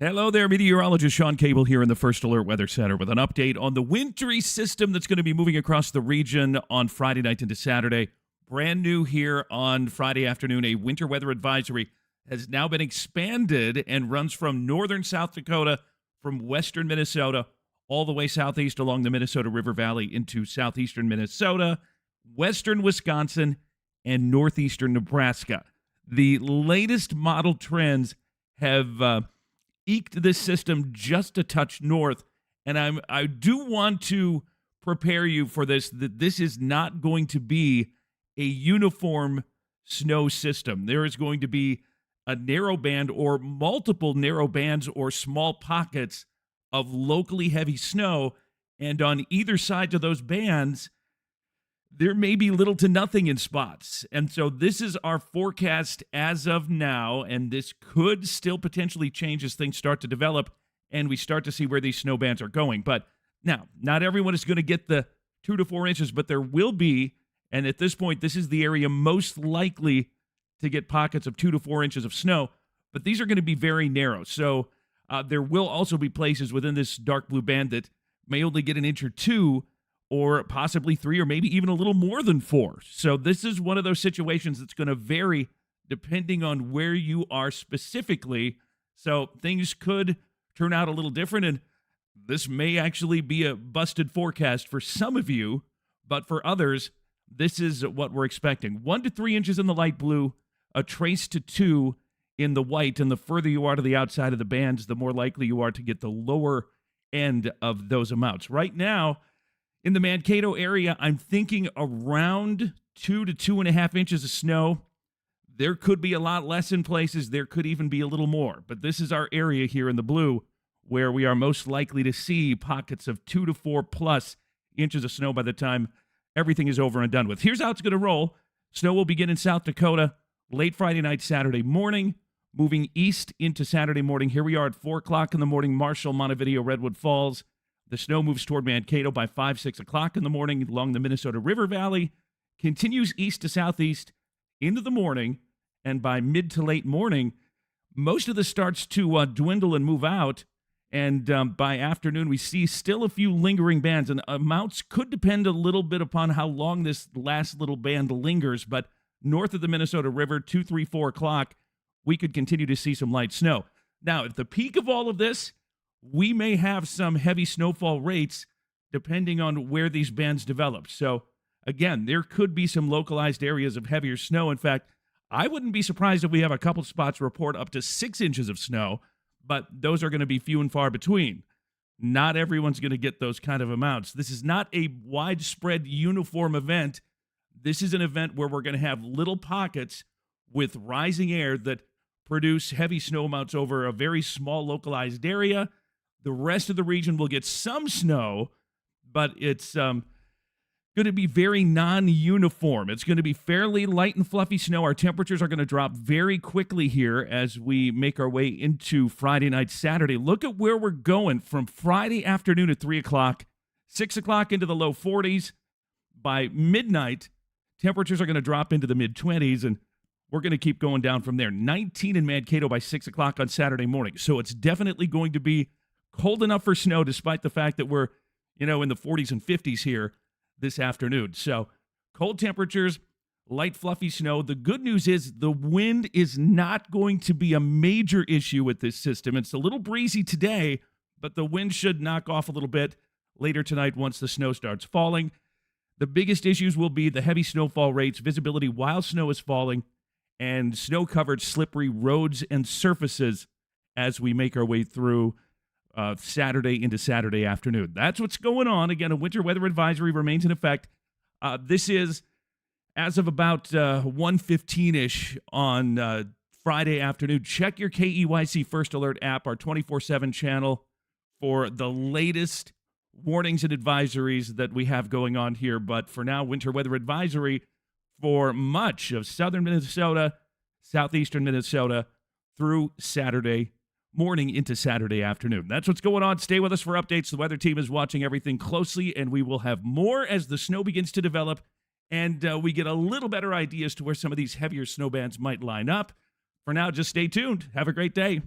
Hello there, Meteorologist Shawn Cable here in the First Alert Weather Center with an update on the wintry system that's going to be moving across the region on Friday night into Saturday. Brand new here on Friday afternoon, a winter weather advisory has now been expanded and runs from northern South Dakota, from western Minnesota, all the way southeast along the Minnesota River Valley into southeastern Minnesota, western Wisconsin, and northeastern Nebraska. The latest model trends have eked this system just a touch north, and I do want to prepare you for this, that this is not going to be a uniform snow system. There is going to be a narrow band or multiple narrow bands or small pockets of locally heavy snow, and on either side of those bands, there may be little to nothing in spots. And so this is our forecast as of now, and this could still potentially change as things start to develop and we start to see where these snow bands are going. But now, not everyone is going to get the 2 to 4 inches, but there will be, and at this point, this is the area most likely to get pockets of 2 to 4 inches of snow, but these are going to be very narrow. So there will also be places within this dark blue band that may only get an inch or two, or possibly 3, or maybe even a little more than 4. So this is one of those situations that's going to vary depending on where you are specifically. So things could turn out a little different, and this may actually be a busted forecast for some of you, but for others, this is what we're expecting. 1 to 3 inches in the light blue, a trace to 2 in the white, and the further you are to the outside of the bands, the more likely you are to get the lower end of those amounts. Right now, in the Mankato area, I'm thinking around 2 to 2.5 inches of snow. There could be a lot less in places. There could even be a little more. But this is our area here in the blue where we are most likely to see pockets of 2 to 4 plus inches of snow by the time everything is over and done with. Here's how it's going to roll. Snow will begin in South Dakota late Friday night, Saturday morning, moving east into Saturday morning. Here we are at 4 o'clock in the morning, Marshall, Montevideo, Redwood Falls. The snow moves toward Mankato by 5, 6 o'clock in the morning along the Minnesota River Valley, continues east to southeast into the morning, and by mid to late morning, most of this starts to dwindle and move out, and by afternoon, we see still a few lingering bands, and amounts could depend a little bit upon how long this last little band lingers, but north of the Minnesota River, 2, 3, 4 o'clock, we could continue to see some light snow. Now, at the peak of all of this, we may have some heavy snowfall rates depending on where these bands develop. So, again, there could be some localized areas of heavier snow. In fact, I wouldn't be surprised if we have a couple spots report up to 6 inches of snow, but those are going to be few and far between. Not everyone's going to get those kind of amounts. This is not a widespread uniform event. This is an event where we're going to have little pockets with rising air that produce heavy snow amounts over a very small localized area. The rest of the region will get some snow, but it's going to be very non-uniform. It's going to be fairly light and fluffy snow. Our temperatures are going to drop very quickly here as we make our way into Friday night, Saturday. Look at where we're going from Friday afternoon at 3 o'clock, 6 o'clock into the low 40s. By midnight, temperatures are going to drop into the mid-20s, and we're going to keep going down from there. 19 in Mankato by 6 o'clock on Saturday morning. So it's definitely going to be cold enough for snow, despite the fact that we're, in the 40s and 50s here this afternoon. So cold temperatures, light fluffy snow. The good news is the wind is not going to be a major issue with this system. It's a little breezy today, but the wind should knock off a little bit later tonight once the snow starts falling. The biggest issues will be the heavy snowfall rates, visibility while snow is falling, and snow-covered slippery roads and surfaces as we make our way through Saturday into Saturday afternoon. That's what's going on. Again, a winter weather advisory remains in effect. This is as of about 1:15-ish on Friday afternoon. Check your KEYC First Alert app, our 24/7 channel, for the latest warnings and advisories that we have going on here. But for now, winter weather advisory for much of southern Minnesota, southeastern Minnesota through Saturday morning into Saturday afternoon. That's what's going on. Stay with us for updates. The weather team is watching everything closely, and we will have more as the snow begins to develop and we get a little better idea as to where some of these heavier snow bands might line up. For now, just stay tuned. Have a great day.